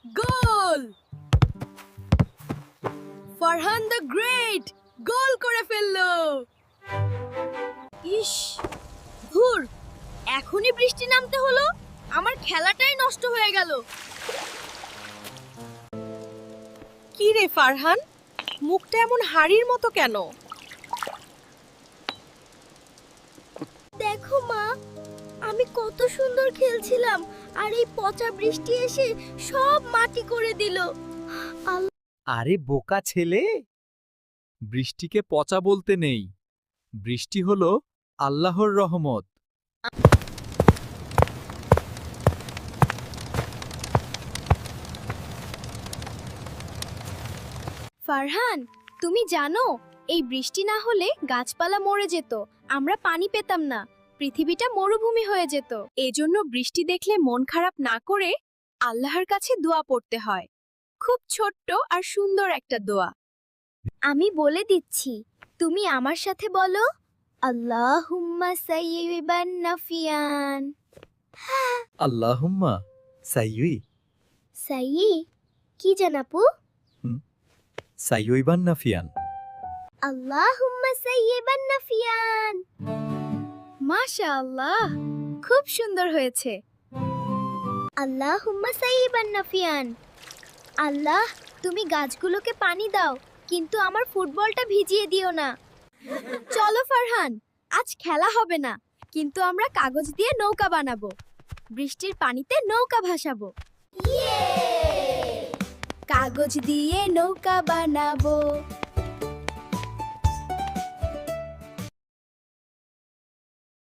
Goal! Farhan the great গোল করে ফেললো। ইস, ধুর, এখনই বৃষ্টি নামতে হলো, আমার খেলাটাই নষ্ট হয়ে গেল। কি রে ফারহান, মুখটা এমন হাড়ির মতো কেন? দেখো মা, আমি কত সুন্দর খেলছিলাম আর এই পচা বৃষ্টি এসে সব মাটি করে দিল। আরে বোকা ছেলে, বৃষ্টিকে পচা বলতে নেই। বৃষ্টি হলো আল্লাহর রহমত। ফারহান, তুমি জানো এই বৃষ্টি না হলে গাছপালা মরে যেত, আমরা পানি পেতাম না, পৃথিবীটা মরুভূমি হয়ে যেত। এজন্য বৃষ্টি দেখলে মন খারাপ না করে আল্লাহর কাছে দোয়া পড়তে হয়। খুব ছোট্ট আর সুন্দর একটা দোয়া। আমি বলে দিচ্ছি, তুমি আমার সাথে বলো, আল্লাহুম্মা সাইয়্যিবান নাফিয়ান। আল্লাহুম্মা সাইয়্যি সাইয়্যি কি জানাপু? সাইয়্যিবান নাফিয়ান। আল্লাহুম্মা সাইয়্যিবান নাফিয়ান। মাশাআল্লাহ, খুব সুন্দর হয়েছে। আল্লাহুম্মা সাইয়্যিবান নাফিয়ান। আল্লাহ, তুমি গাছগুলোকে পানি দাও, কিন্তু আমার ফুটবলটা ভিজিয়ে দিও না। চলো ফারহান, আজ খেলা হবে না, কিন্তু আমরা কাগজ দিয়ে নৌকা বানাবো, বৃষ্টির পানিতে নৌকা ভাসাবো। কাগজ দিয়ে নৌকা বানাবো,